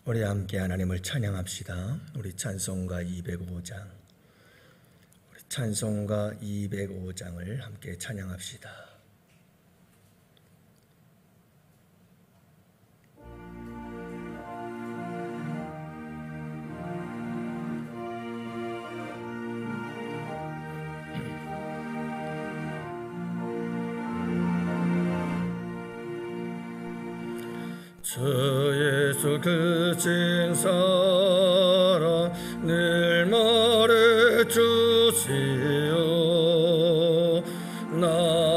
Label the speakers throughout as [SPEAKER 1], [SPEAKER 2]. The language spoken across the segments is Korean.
[SPEAKER 1] 우리 함께 하나님을 찬양합시다. 우리 찬송가 205장, 우리 찬송가 205장을 함께 찬양합시다. 주 예수 그신 사랑 늘 말해주시오. 나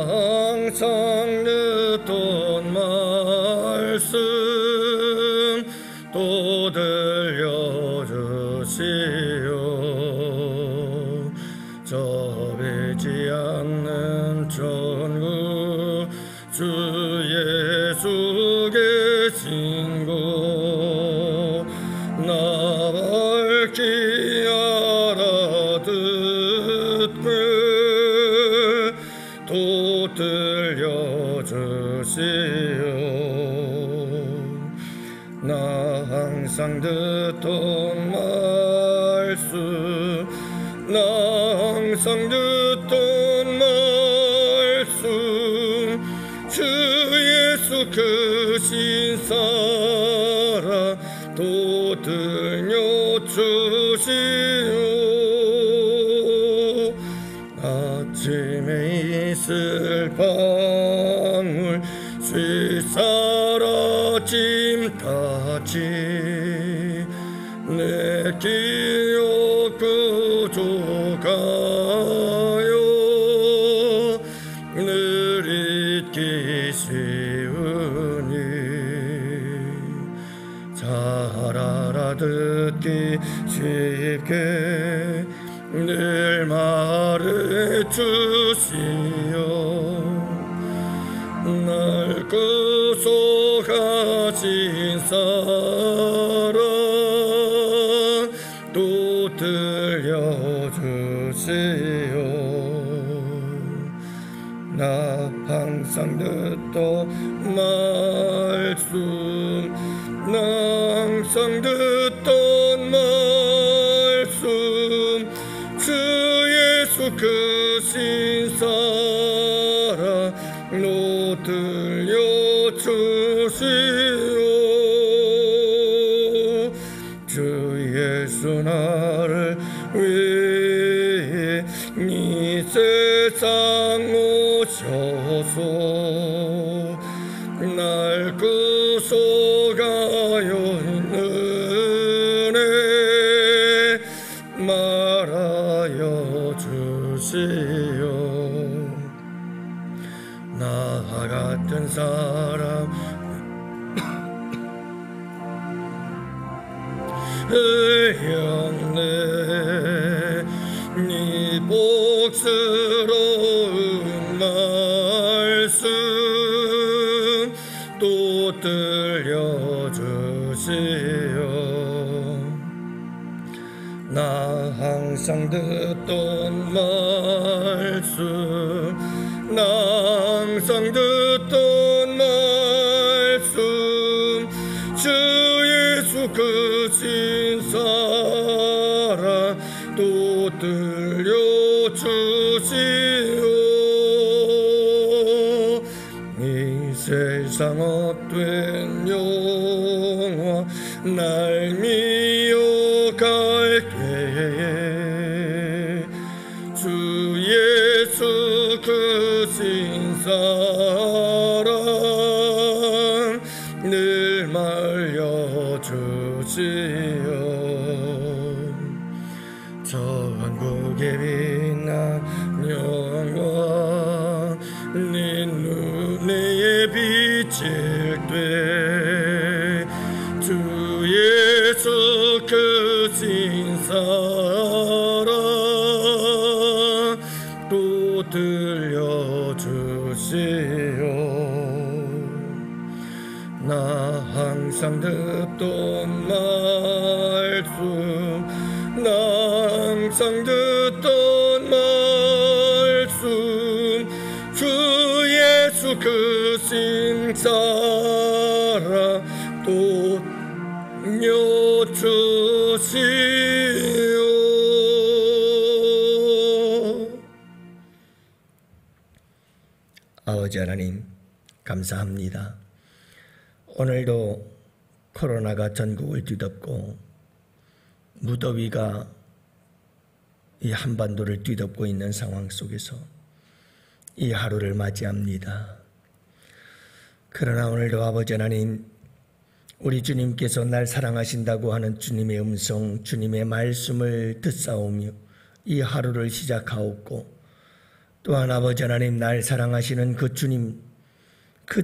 [SPEAKER 1] 항상 듣던 말씀 또 들려주시오. 접이지 않는 천국 주 예수 계신 곳 나 밝히 알아듣고 또 들려주시오. 나 항상 듣던 말씀 나 항상 듣던 말씀 주 예수 크신 사랑 또 들려주시오. 아침에 있을 방울 쇠 사라짐까지 내 기억 구조가요 늘 잊기 쉬우니 잘 알아듣기 쉽게 늘 말해주시오. 날 구속하신 사랑 또 들려주시오. 나 항상 듣던 말씀 나 항상 듣던 말씀 주 예수 크신 사랑 또 들려주시오. 주 예수 나를 위해 이 세상 오셔서 날 구속하여 은혜 말하여 주시오. 나 같은 사람 의형내 네 복스러운 말씀 또 들려주시오. 나 항상 듣던 말씀 나 항상 듣던 말씀 주 예수 크신 사랑 또 들려주시오. 이 세상 헛된 영화 날 미워갈 때에 주 예수 크신 사랑 늘 말려주시오. 천국에 빛난 영광 네 눈에 비칠 때 주 예수 크신 사랑 또 들려주시오. 나 항상 듣던 말씀 나 항상 듣던 말씀 주 예수 크신 사랑 또 요 주시오. 아버지 하나님 감사합니다. 오늘도 코로나가 전국을 뒤덮고 무더위가 이 한반도를 뒤덮고 있는 상황 속에서 이 하루를 맞이합니다. 그러나 오늘도 아버지 하나님, 우리 주님께서 날 사랑하신다고 하는 주님의 음성, 주님의 말씀을 듣사오며 이 하루를 시작하옵고, 또한 아버지 하나님, 날 사랑하시는 그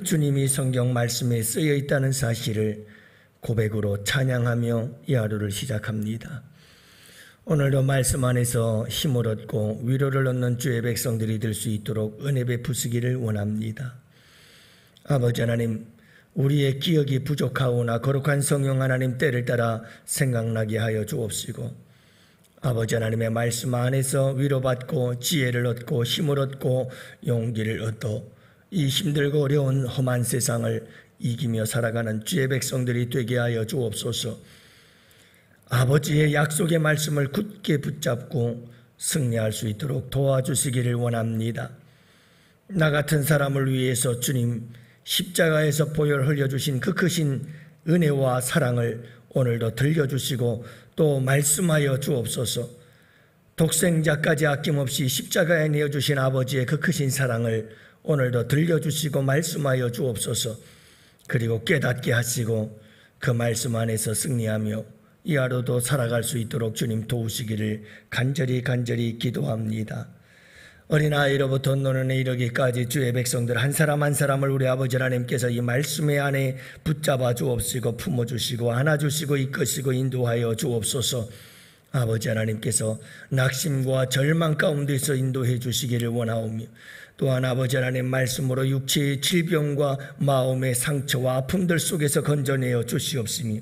[SPEAKER 1] 주님이 성경 말씀에 쓰여 있다는 사실을 고백으로 찬양하며 이 하루를 시작합니다. 오늘도 말씀 안에서 힘을 얻고 위로를 얻는 주의 백성들이 될 수 있도록 은혜 베푸시기를 원합니다. 아버지 하나님, 우리의 기억이 부족하오나 거룩한 성령 하나님 때를 따라 생각나게 하여 주옵시고, 아버지 하나님의 말씀 안에서 위로받고 지혜를 얻고 힘을 얻고 용기를 얻어 이 힘들고 어려운 험한 세상을 이기며 살아가는 주의 백성들이 되게 하여 주옵소서. 아버지의 약속의 말씀을 굳게 붙잡고 승리할 수 있도록 도와주시기를 원합니다. 나 같은 사람을 위해서 주님 십자가에서 보혈 흘려주신 그 크신 은혜와 사랑을 오늘도 들려주시고 또 말씀하여 주옵소서. 독생자까지 아낌없이 십자가에 내어주신 아버지의 그 크신 사랑을 오늘도 들려주시고 말씀하여 주옵소서. 그리고 깨닫게 하시고 그 말씀 안에서 승리하며 이 하루도 살아갈 수 있도록 주님 도우시기를 간절히 기도합니다. 어린아이로부터 노년에 이르기까지 주의 백성들 한 사람 한 사람을 우리 아버지 하나님께서 이 말씀의 안에 붙잡아 주옵시고 품어주시고 안아주시고 이끄시고 인도하여 주옵소서. 아버지 하나님께서 낙심과 절망 가운데서 인도해 주시기를 원하오며, 또한 아버지 하나님 말씀으로 육체의 질병과 마음의 상처와 아픔들 속에서 건져내어 주시옵시며,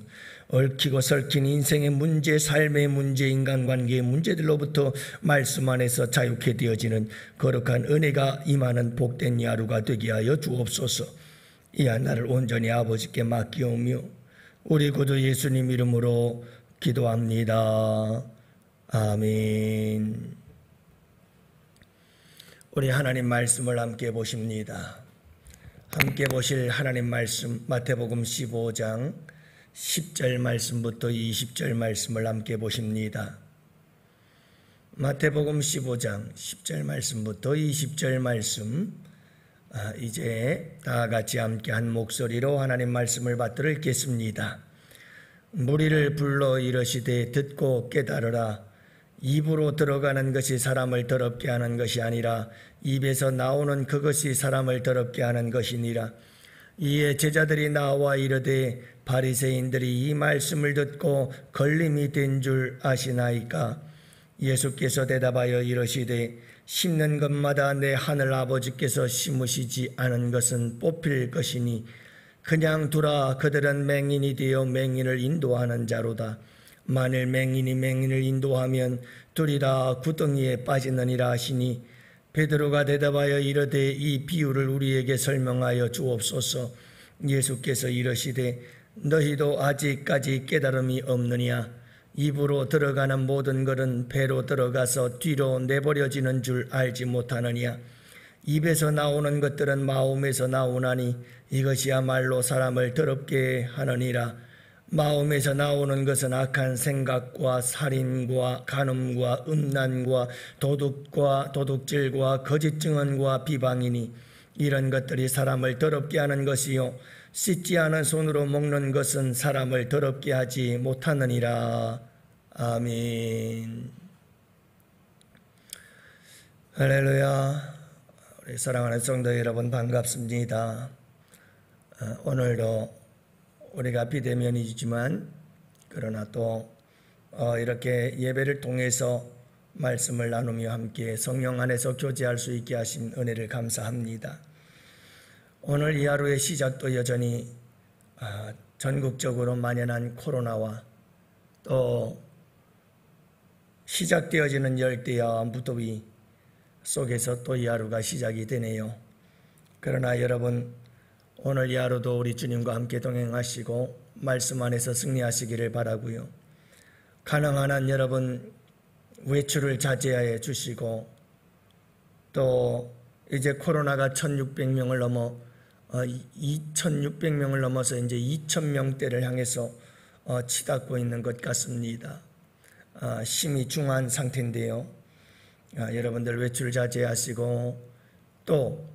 [SPEAKER 1] 얽히고 설킨 인생의 문제, 삶의 문제, 인간관계의 문제들로부터 말씀 안에서 자유케 되어지는 거룩한 은혜가 임하는 복된 하루가 되게 하여 주옵소서. 이 하나를 온전히 아버지께 맡기오며 우리 구주 예수님 이름으로 기도합니다. 아멘. 우리 하나님 말씀을 함께 보십니다. 함께 보실 하나님 말씀 마태복음 15장 10절 말씀부터 20절 말씀을 함께 보십니다. 마태복음 15장 10절 말씀부터 20절 말씀, 이제 다 같이 함께 한 목소리로 하나님 말씀을 받들어 읽겠습니다. 무리를 불러 이르시되 듣고 깨달으라. 입으로 들어가는 것이 사람을 더럽게 하는 것이 아니라 입에서 나오는 그것이 사람을 더럽게 하는 것이니라. 이에 제자들이 나와 이르되 바리새인들이 이 말씀을 듣고 걸림이 된 줄 아시나이까? 예수께서 대답하여 이르시되 심는 것마다 내 하늘 아버지께서 심으시지 않은 것은 뽑힐 것이니 그냥 두라. 그들은 맹인이 되어 맹인을 인도하는 자로다. 만일 맹인이 맹인을 인도하면 둘이 다 구덩이에 빠지느니라 하시니, 베드로가 대답하여 이르되 이 비유를 우리에게 설명하여 주옵소서. 예수께서 이르시되 너희도 아직까지 깨달음이 없느냐? 입으로 들어가는 모든 것은 배로 들어가서 뒤로 내버려지는 줄 알지 못하느냐? 입에서 나오는 것들은 마음에서 나오나니 이것이야말로 사람을 더럽게 하느니라. 마음에서 나오는 것은 악한 생각과 살인과 간음과 음란과 도둑과 도둑질과 거짓 증언과 비방이니 이런 것들이 사람을 더럽게 하는 것이요 씻지 않은 손으로 먹는 것은 사람을 더럽게 하지 못하느니라. 아멘. 할렐루야. 우리 사랑하는 성도 여러분 반갑습니다. 오늘도 우리가 비대면이지만 그러나 또 이렇게 예배를 통해서 말씀을 나누며 함께 성령 안에서 교제할 수 있게 하신 은혜를 감사합니다. 오늘 이 하루의 시작도 여전히 전국적으로 만연한 코로나와 또 시작되어지는 열대야와 무더위 속에서 또 이 하루가 시작이 되네요. 그러나 여러분, 오늘 이 하루도 우리 주님과 함께 동행하시고 말씀 안에서 승리하시기를 바라고요. 가능한 한 여러분 외출을 자제해 주시고, 또 이제 코로나가 1600명을 넘어 2600명을 넘어서 이제 2000명대를 향해서 치닫고 있는 것 같습니다. 심히 중한 상태인데요. 여러분들 외출 자제하시고, 또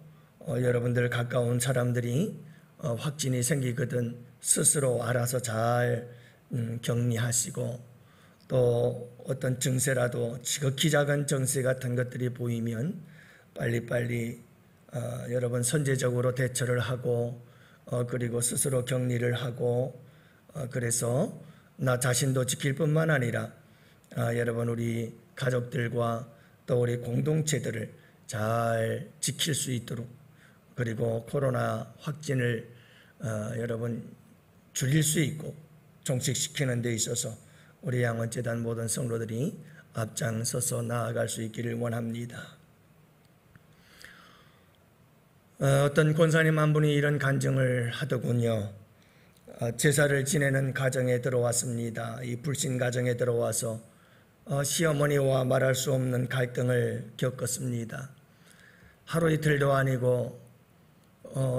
[SPEAKER 1] 여러분들 가까운 사람들이 확진이 생기거든 스스로 알아서 잘 격리하시고, 또 어떤 증세라도 지극히 작은 증세 같은 것들이 보이면 빨리빨리 여러분 선제적으로 대처를 하고, 그리고 스스로 격리를 하고, 그래서 나 자신도 지킬 뿐만 아니라 여러분 우리 가족들과 또 우리 공동체들을 잘 지킬 수 있도록, 그리고 코로나 확진을 여러분 줄일 수 있고 종식시키는 데 있어서 우리 양원재단 모든 성도들이 앞장서서 나아갈 수 있기를 원합니다. 어떤 권사님 한 분이 이런 간증을 하더군요. 제사를 지내는 가정에 들어왔습니다. 이 불신 가정에 들어와서 시어머니와 말할 수 없는 갈등을 겪었습니다. 하루 이틀도 아니고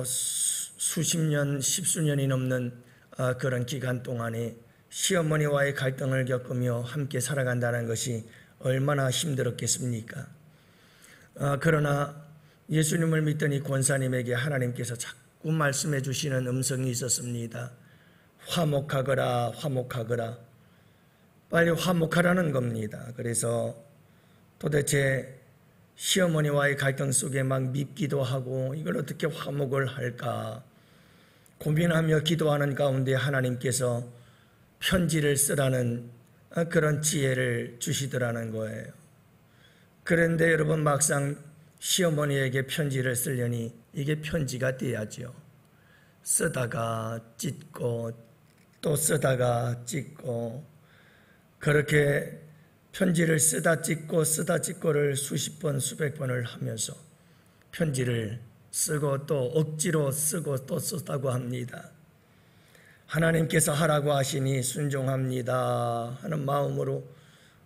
[SPEAKER 1] 수십 년, 십수년이 넘는 그런 기간 동안에 시어머니와의 갈등을 겪으며 함께 살아간다는 것이 얼마나 힘들었겠습니까? 그러나 예수님을 믿더니 권사님에게 하나님께서 자꾸 말씀해 주시는 음성이 있었습니다. 화목하거라, 화목하거라. 빨리 화목하라는 겁니다. 그래서 도대체 시어머니와의 갈등 속에 막 밉기도 하고 이걸 어떻게 화목을 할까 고민하며 기도하는 가운데 하나님께서 편지를 쓰라는 그런 지혜를 주시더라는 거예요. 그런데 여러분 막상 시어머니에게 편지를 쓰려니 이게 편지가 돼야죠. 쓰다가 찢고 또 쓰다가 찢고, 그렇게 편지를 쓰다 찢고를 수십 번 수백 번을 하면서 편지를 쓰고 또 억지로 쓰고 또 쓰다고 합니다. 하나님께서 하라고 하시니 순종합니다 하는 마음으로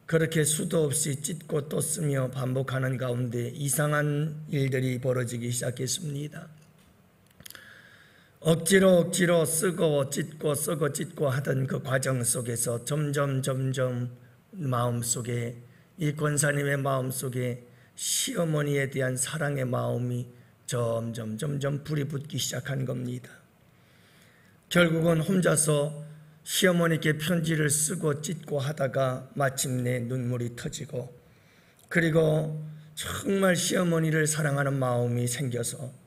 [SPEAKER 1] 그렇게 수도 없이 찢고 또 쓰며 반복하는 가운데 이상한 일들이 벌어지기 시작했습니다. 억지로 쓰고 찢고 쓰고 찢고 하던 그 과정 속에서 점점 마음속에, 이 권사님의 마음속에 시어머니에 대한 사랑의 마음이 점점 불이 붙기 시작한 겁니다. 결국은 혼자서 시어머니께 편지를 쓰고 찢고 하다가 마침내 눈물이 터지고, 그리고 정말 시어머니를 사랑하는 마음이 생겨서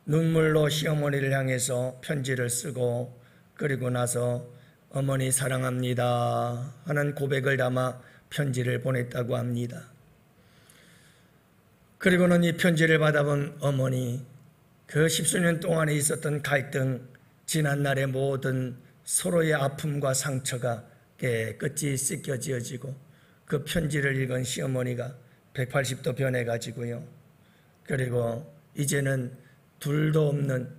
[SPEAKER 1] 눈물로 시어머니를 향해서 편지를 쓰고, 그리고 나서 어머니 사랑합니다 하는 고백을 담아 편지를 보냈다고 합니다. 그리고는 이 편지를 받아본 어머니, 그 십수년 동안에 있었던 갈등, 지난날의 모든 서로의 아픔과 상처가 깨끗이 씻겨지어지고, 그 편지를 읽은 시어머니가 180도 변해가지고요. 그리고 이제는 둘도 없는,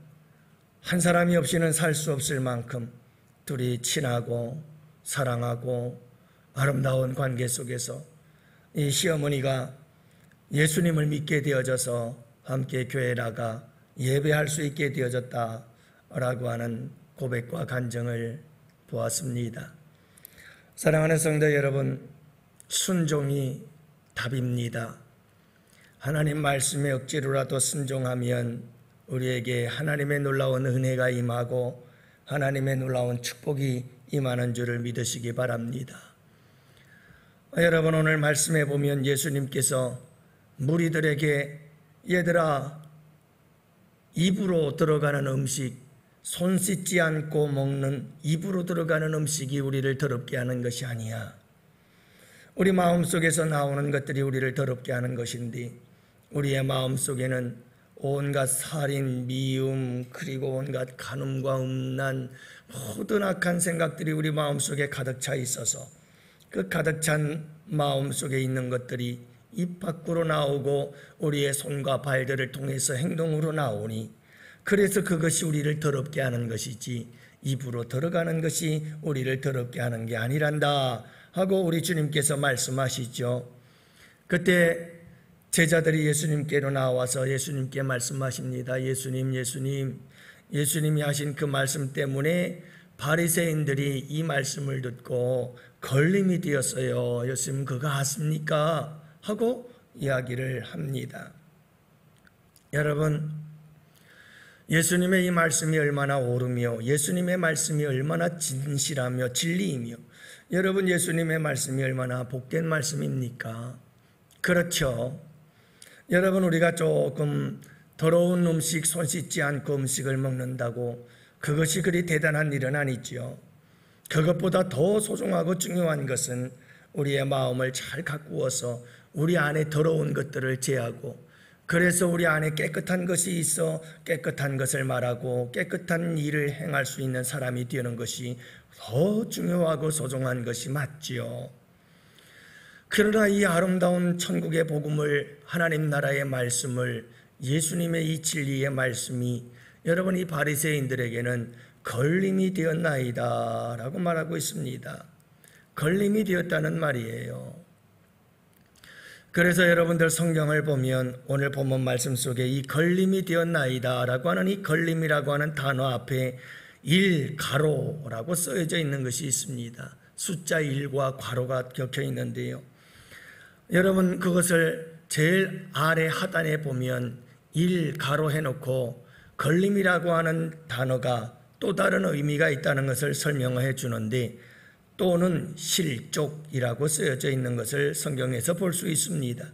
[SPEAKER 1] 한 사람이 없이는 살 수 없을 만큼 둘이 친하고 사랑하고 아름다운 관계 속에서 이 시어머니가 예수님을 믿게 되어져서 함께 교회 나가 예배할 수 있게 되어졌다라고 하는 고백과 간증을 보았습니다. 사랑하는 성도 여러분, 순종이 답입니다. 하나님 말씀에 억지로라도 순종하면 우리에게 하나님의 놀라운 은혜가 임하고 하나님의 놀라운 축복이 임하는 줄을 믿으시기 바랍니다. 여러분, 오늘 말씀해 보면 예수님께서 무리들에게 얘들아, 입으로 들어가는 음식, 손 씻지 않고 먹는 입으로 들어가는 음식이 우리를 더럽게 하는 것이 아니야. 우리 마음속에서 나오는 것들이 우리를 더럽게 하는 것인데, 우리의 마음속에는 온갖 살인, 미움, 그리고 온갖 간음과 음란, 모든 악한 생각들이 우리 마음속에 가득 차 있어서 그 가득 찬 마음속에 있는 것들이 입 밖으로 나오고 우리의 손과 발들을 통해서 행동으로 나오니, 그래서 그것이 우리를 더럽게 하는 것이지 입으로 들어가는 것이 우리를 더럽게 하는 게 아니란다 하고 우리 주님께서 말씀하시죠. 그때 제자들이 예수님께로 나와서 예수님께 말씀하십니다. 예수님이 하신 그 말씀 때문에 바리새인들이 이 말씀을 듣고 걸림이 되었어요. 예수님 그거 아십니까? 하고 이야기를 합니다. 여러분, 예수님의 이 말씀이 얼마나 옳으며 예수님의 말씀이 얼마나 진실하며 진리이며 여러분 예수님의 말씀이 얼마나 복된 말씀입니까? 그렇죠. 여러분 우리가 조금 더러운 음식 손 씻지 않고 음식을 먹는다고 그것이 그리 대단한 일은 아니죠. 그것보다 더 소중하고 중요한 것은 우리의 마음을 잘 가꾸어서 우리 안에 더러운 것들을 제하고 그래서 우리 안에 깨끗한 것이 있어 깨끗한 것을 말하고 깨끗한 일을 행할 수 있는 사람이 되는 것이 더 중요하고 소중한 것이 맞지요. 그러나 이 아름다운 천국의 복음을 하나님 나라의 말씀을 예수님의 이 진리의 말씀이 여러분 이 바리새인들에게는 걸림이 되었나이다 라고 말하고 있습니다. 걸림이 되었다는 말이에요. 그래서 여러분들 성경을 보면 오늘 본문 말씀 속에 이 걸림이 되었나이다 라고 하는 이 걸림이라고 하는 단어 앞에 1가로라고 써져 있는 것이 있습니다. 숫자 1과 괄호가 겹쳐 있는데요. 여러분 그것을 제일 아래 하단에 보면 1가로 해놓고 걸림이라고 하는 단어가 또 다른 의미가 있다는 것을 설명해 주는데 또는 실족이라고 쓰여져 있는 것을 성경에서 볼 수 있습니다.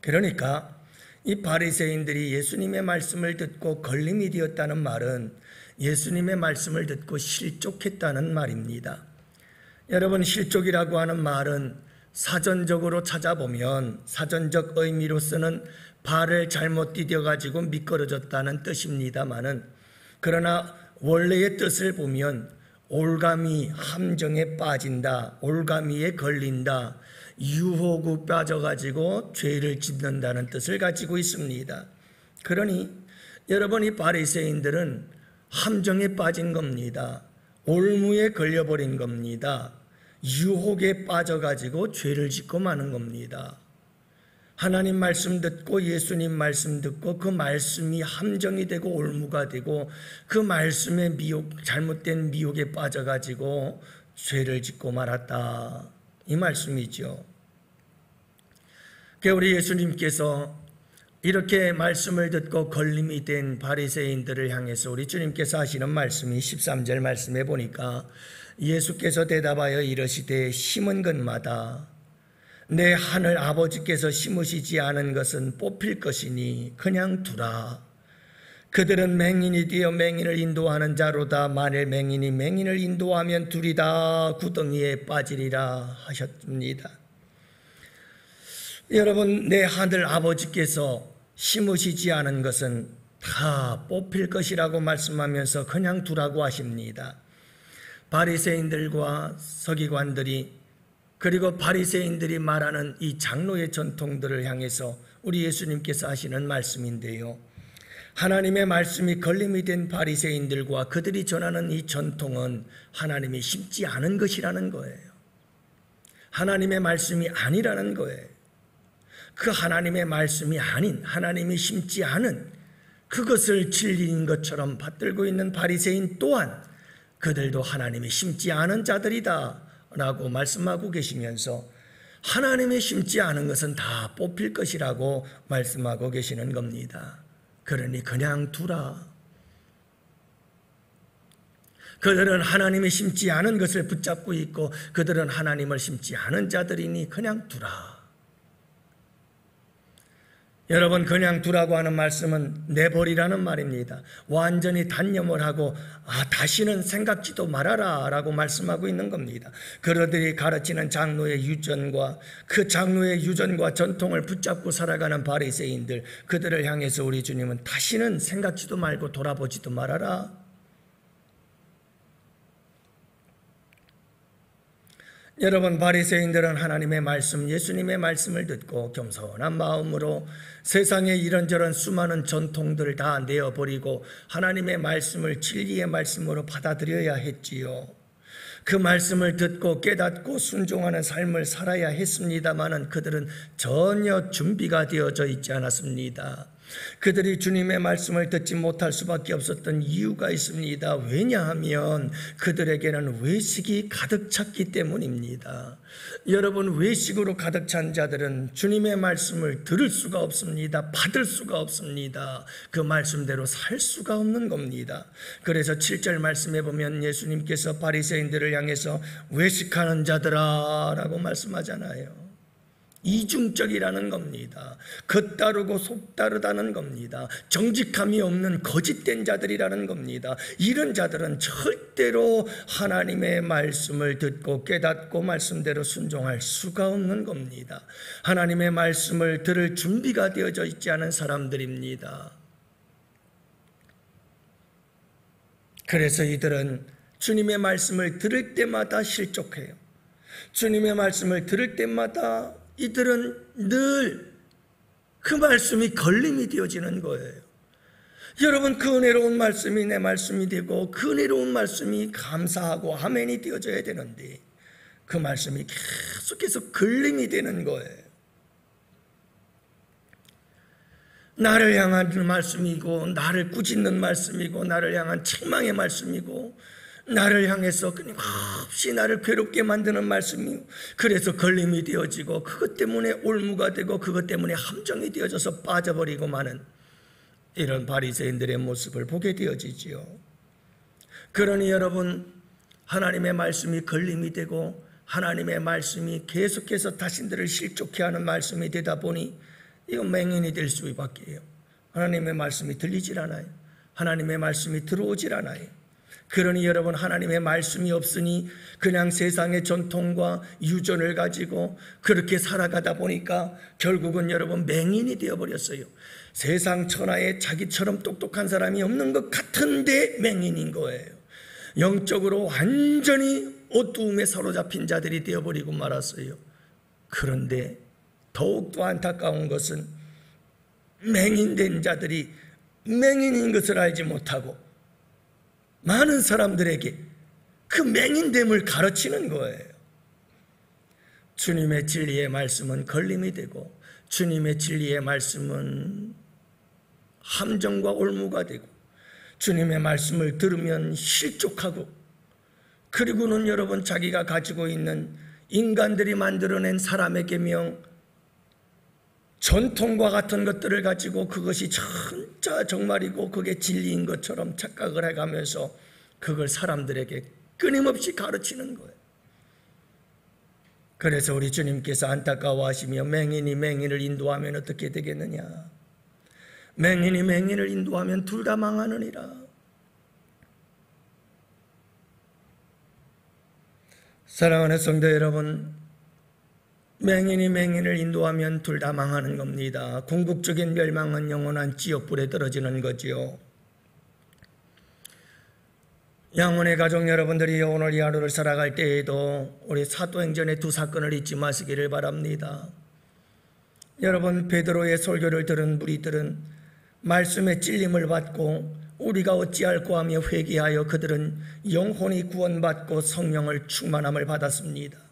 [SPEAKER 1] 그러니까 이 바리새인들이 예수님의 말씀을 듣고 걸림이 되었다는 말은 예수님의 말씀을 듣고 실족했다는 말입니다. 여러분 실족이라고 하는 말은 사전적으로 찾아보면 사전적 의미로서는 발을 잘못 디뎌가지고 미끄러졌다는 뜻입니다마는 그러나 원래의 뜻을 보면 올가미 함정에 빠진다, 올가미에 걸린다, 유혹에 빠져가지고 죄를 짓는다는 뜻을 가지고 있습니다. 그러니 여러분 이 바리새인들은 함정에 빠진 겁니다. 올무에 걸려버린 겁니다. 유혹에 빠져가지고 죄를 짓고 마는 겁니다. 하나님 말씀 듣고 예수님 말씀 듣고 그 말씀이 함정이 되고 올무가 되고 그 말씀의 잘못된 미혹에 빠져가지고 죄를 짓고 말았다. 이 말씀이죠. 우리 예수님께서 이렇게 말씀을 듣고 걸림이 된 바리새인들을 향해서 우리 주님께서 하시는 말씀이 13절 말씀에 보니까 예수께서 대답하여 이르시되 심은 것마다 내 하늘 아버지께서 심으시지 않은 것은 뽑힐 것이니 그냥 두라. 그들은 맹인이 되어 맹인을 인도하는 자로다. 만일 맹인이 맹인을 인도하면 둘이 다 구덩이에 빠지리라 하셨습니다. 여러분 내 하늘 아버지께서 심으시지 않은 것은 다 뽑힐 것이라고 말씀하면서 그냥 두라고 하십니다. 바리새인들과 서기관들이 그리고 바리새인들이 말하는 이 장로의 전통들을 향해서 우리 예수님께서 하시는 말씀인데요. 하나님의 말씀이 걸림이 된 바리새인들과 그들이 전하는 이 전통은 하나님이 심지 않은 것이라는 거예요. 하나님의 말씀이 아니라는 거예요. 그 하나님의 말씀이 아닌 하나님이 심지 않은 그것을 진리인 것처럼 받들고 있는 바리새인 또한 그들도 하나님이 심지 않은 자들이다 라고 말씀하고 계시면서 하나님이 심지 않은 것은 다 뽑힐 것이라고 말씀하고 계시는 겁니다. 그러니 그냥 두라. 그들은 하나님이 심지 않은 것을 붙잡고 있고 그들은 하나님을 심지 않은 자들이니 그냥 두라. 여러분 그냥 두라고 하는 말씀은 내버리라는 말입니다. 완전히 단념을 하고 다시는 생각지도 말아라 라고 말씀하고 있는 겁니다. 그들이 가르치는 장로의 유전과 그 장로의 유전과 전통을 붙잡고 살아가는 바리새인들 그들을 향해서 우리 주님은 다시는 생각지도 말고 돌아보지도 말아라. 여러분, 바리새인들은 하나님의 말씀, 예수님의 말씀을 듣고 겸손한 마음으로 세상의 이런저런 수많은 전통들을 다 내어버리고 하나님의 말씀을 진리의 말씀으로 받아들여야 했지요. 그 말씀을 듣고 깨닫고 순종하는 삶을 살아야 했습니다마는 그들은 전혀 준비가 되어져 있지 않았습니다. 그들이 주님의 말씀을 듣지 못할 수밖에 없었던 이유가 있습니다. 왜냐하면 그들에게는 외식이 가득 찼기 때문입니다. 여러분, 외식으로 가득 찬 자들은 주님의 말씀을 들을 수가 없습니다. 받을 수가 없습니다. 그 말씀대로 살 수가 없는 겁니다. 그래서 7절 말씀에 보면 예수님께서 바리새인들을 향해서 외식하는 자들아 라고 말씀하잖아요. 이중적이라는 겁니다. 겉다르고 속다르다는 겁니다. 정직함이 없는 거짓된 자들이라는 겁니다. 이런 자들은 절대로 하나님의 말씀을 듣고 깨닫고 말씀대로 순종할 수가 없는 겁니다. 하나님의 말씀을 들을 준비가 되어져 있지 않은 사람들입니다. 그래서 이들은 주님의 말씀을 들을 때마다 실족해요. 주님의 말씀을 들을 때마다 이들은 늘 그 말씀이 걸림이 되어지는 거예요. 여러분, 그 은혜로운 말씀이 내 말씀이 되고 그 은혜로운 말씀이 감사하고 아멘이 되어져야 되는데 그 말씀이 계속해서 걸림이 되는 거예요. 나를 향한 말씀이고 나를 꾸짖는 말씀이고 나를 향한 책망의 말씀이고 나를 향해서 끊임없이 나를 괴롭게 만드는 말씀이요. 그래서 걸림이 되어지고 그것 때문에 올무가 되고 그것 때문에 함정이 되어져서 빠져버리고 마는 이런 바리새인들의 모습을 보게 되어지지요. 그러니 여러분, 하나님의 말씀이 걸림이 되고 하나님의 말씀이 계속해서 자신들을 실족해 하는 말씀이 되다 보니 이건 맹인이 될 수밖에요. 하나님의 말씀이 들리질 않아요. 하나님의 말씀이 들어오질 않아요. 그러니 여러분, 하나님의 말씀이 없으니 그냥 세상의 전통과 유전을 가지고 그렇게 살아가다 보니까 결국은 여러분 맹인이 되어버렸어요. 세상 천하에 자기처럼 똑똑한 사람이 없는 것 같은데 맹인인 거예요. 영적으로 완전히 어두움에 사로잡힌 자들이 되어버리고 말았어요. 그런데 더욱더 안타까운 것은 맹인된 자들이 맹인인 것을 알지 못하고 많은 사람들에게 그 맹인됨을 가르치는 거예요. 주님의 진리의 말씀은 걸림이 되고 주님의 진리의 말씀은 함정과 올무가 되고 주님의 말씀을 들으면 실족하고 그리고는 여러분 자기가 가지고 있는 인간들이 만들어낸 사람의 계명 전통과 같은 것들을 가지고 그것이 진짜 정말이고 그게 진리인 것처럼 착각을 해가면서 그걸 사람들에게 끊임없이 가르치는 거예요. 그래서 우리 주님께서 안타까워하시며 맹인이 맹인을 인도하면 어떻게 되겠느냐. 맹인이 맹인을 인도하면 둘 다 망하느니라. 사랑하는 성도 여러분, 맹인이 맹인을 인도하면 둘 다 망하는 겁니다. 궁극적인 멸망은 영원한 지옥불에 떨어지는 거지요. 양원의 가족 여러분들이 오늘 이 하루를 살아갈 때에도 우리 사도행전의 두 사건을 잊지 마시기를 바랍니다. 여러분, 베드로의 설교를 들은 무리들은 말씀의 찔림을 받고 우리가 어찌할꼬 하며 회개하여 그들은 영혼이 구원받고 성령을 충만함을 받았습니다.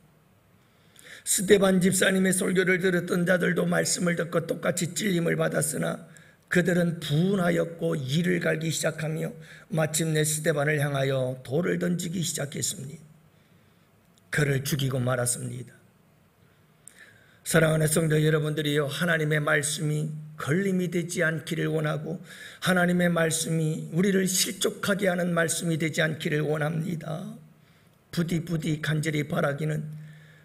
[SPEAKER 1] 스데반 집사님의 설교를 들었던 자들도 말씀을 듣고 똑같이 찔림을 받았으나 그들은 분하였고 이를 갈기 시작하며 마침내 스데반을 향하여 돌을 던지기 시작했습니다. 그를 죽이고 말았습니다. 사랑하는 성도 여러분들이요, 하나님의 말씀이 걸림이 되지 않기를 원하고 하나님의 말씀이 우리를 실족하게 하는 말씀이 되지 않기를 원합니다. 부디 간절히 바라기는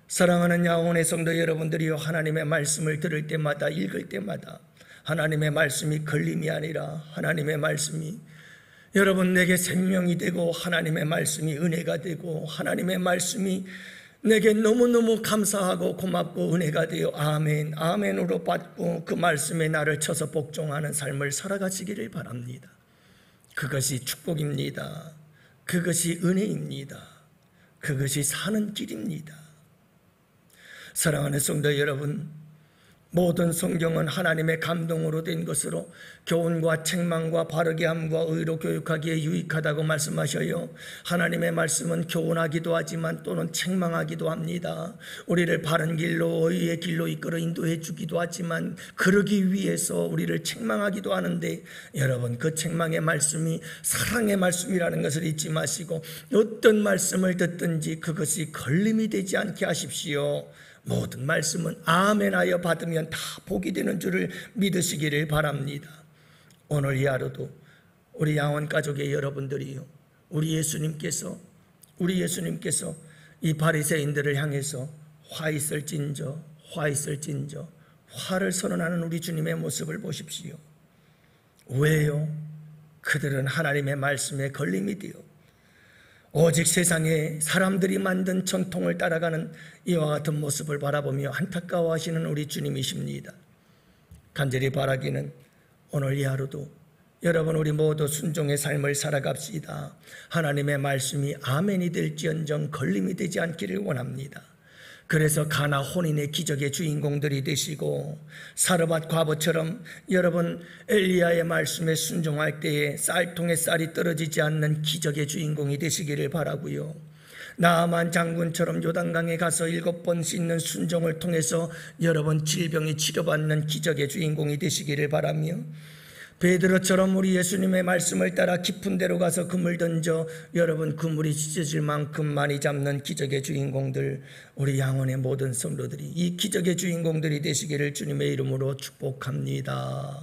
[SPEAKER 1] 사랑하는 양원의 성도 여러분들이요, 하나님의 말씀을 들을 때마다 읽을 때마다 하나님의 말씀이 걸림이 아니라 하나님의 말씀이 여러분 내게 생명이 되고 하나님의 말씀이 은혜가 되고 하나님의 말씀이 내게 너무너무 감사하고 고맙고 은혜가 되어 아멘, 아멘으로 받고 그 말씀에 나를 쳐서 복종하는 삶을 살아가시기를 바랍니다. 그것이 축복입니다. 그것이 은혜입니다. 그것이 사는 길입니다. 사랑하는 성도 여러분, 모든 성경은 하나님의 감동으로 된 것으로 교훈과 책망과 바르게 함과 의로 교육하기에 유익하다고 말씀하셔요. 하나님의 말씀은 교훈하기도 하지만 또는 책망하기도 합니다. 우리를 바른 길로 의의 길로 이끌어 인도해 주기도 하지만 그러기 위해서 우리를 책망하기도 하는데, 여러분, 그 책망의 말씀이 사랑의 말씀이라는 것을 잊지 마시고 어떤 말씀을 듣든지 그것이 걸림이 되지 않게 하십시오. 모든 말씀은 아멘하여 받으면 다 복이 되는 줄을 믿으시기를 바랍니다. 오늘 이 하루도 우리 양원 가족의 여러분들이요, 우리 예수님께서 이 바리새인들을 향해서 화 있을진저 화를 선언하는 우리 주님의 모습을 보십시오. 왜요? 그들은 하나님의 말씀에 걸림이 되어 오직 세상에 사람들이 만든 전통을 따라가는 이와 같은 모습을 바라보며 안타까워하시는 우리 주님이십니다. 간절히 바라기는 오늘 이 하루도 여러분, 우리 모두 순종의 삶을 살아갑시다. 하나님의 말씀이 아멘이 될지언정 걸림이 되지 않기를 원합니다. 그래서 가나 혼인의 기적의 주인공들이 되시고, 사르밧 과부처럼 여러분 엘리야의 말씀에 순종할 때에 쌀통에 쌀이 떨어지지 않는 기적의 주인공이 되시기를 바라고요. 나아만 장군처럼 요단강에 가서 7번 씻는 순종을 통해서 여러분 질병이 치료받는 기적의 주인공이 되시기를 바라며, 베드로처럼 우리 예수님의 말씀을 따라 깊은 데로 가서 그물 던져 여러분 그물이 찢어질 만큼 많이 잡는 기적의 주인공들, 우리 양원의 모든 성도들이 이 기적의 주인공들이 되시기를 주님의 이름으로 축복합니다.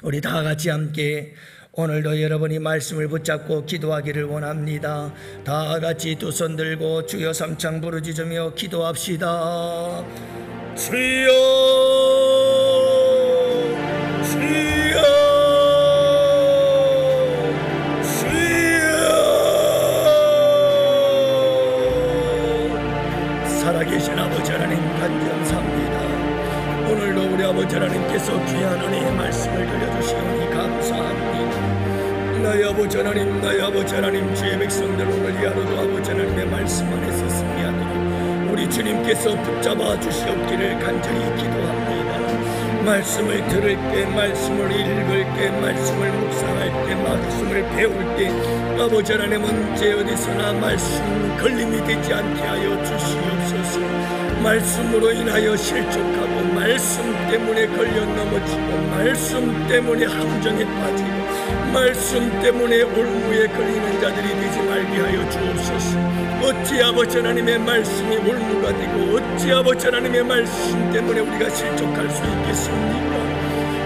[SPEAKER 1] 우리 다 같이 함께 오늘도 여러분이 말씀을 붙잡고 기도하기를 원합니다. 다 같이 두 손 들고 주여 삼창 부르짖으며 기도합시다. 주여 살아계신 아버지 하나님 감사합니다. 오늘도 우리 아버지 하나님께서 귀한 은혜의 말씀을 들려주시오니 감사합니다. 나의 아버지 하나님, 주의 백성들 오늘 이 하루도 아버지 하나님의 말씀 안에서 승리하도록 우리 주님께서 붙잡아 주시옵기를 간절히 기도합니다. 말씀을 들을 때, 말씀을 읽을 때, 말씀을 묵상할 때, 말씀을 배울 때 아버지 하나님 언제 어디서나 말씀 걸림이 되지 않게 하여 주시옵소서. 말씀으로 인하여 실족하고, 말씀 때문에 걸려 넘어지고, 말씀 때문에 함정에 빠지고, 말씀 때문에 올무에 걸리는 자들이 되지 말게 하여 주옵소서. 어찌 아버지 하나님의 말씀이 올무가 되고, 어찌 아버지 하나님의 말씀 때문에 우리가 실족할 수 있겠습니까?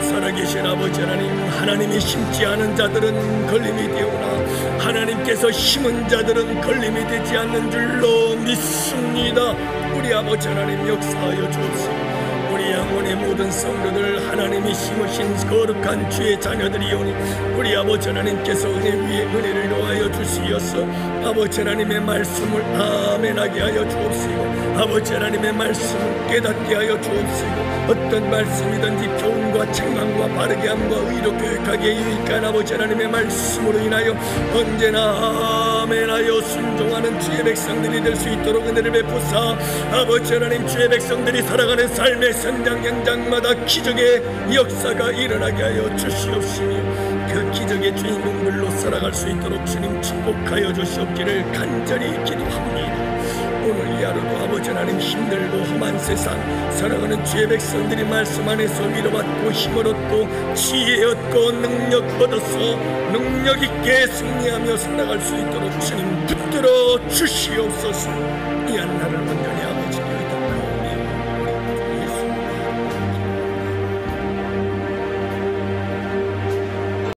[SPEAKER 1] 살아계신 아버지 하나님, 하나님이 심지 않은 자들은 걸림이 되오나 하나님께서 심은 자들은 걸림이 되지 않는 줄로 믿습니다. 우리 아버지 하나님 역사하여 주옵소서. 우리 양원의 모든 성도들 하나님이 심으신 거룩한 주의 자녀들이오니 우리 아버지 하나님께서 은혜 위에 은혜를 더하여 주시어서 아버지 하나님의 말씀을 아멘하게 하여 주옵시고, 아버지 하나님의 말씀을 깨닫게 하여 주옵시고, 어떤 말씀이든지 교훈과 책망과 바르게 함과 의로 교육하기에 유익한 아버지 하나님의 말씀으로 인하여 언제나 아멘하여 순종하는 주의 백성들이 될 수 있도록 은혜를 베푸사 아버지 하나님, 주의 백성들이 살아가는 삶의 현장 현장마다 기적의 역사가 일어나게 하여 주시옵시며, 그 기적의 주인공들로 살아갈 수 있도록 주님 축복하여 주시옵기를 간절히 기도합니다. 오늘 이 하루도 아버지 하나님, 힘들고 험한 세상 살아가는 주의 백성들이 말씀 안에서 위로받고 힘을 얻고 지혜 얻고 능력 얻어서 능력 있게 승리하며 살아갈 수 있도록 주님 붙들어 주시옵소서. 이 한 날을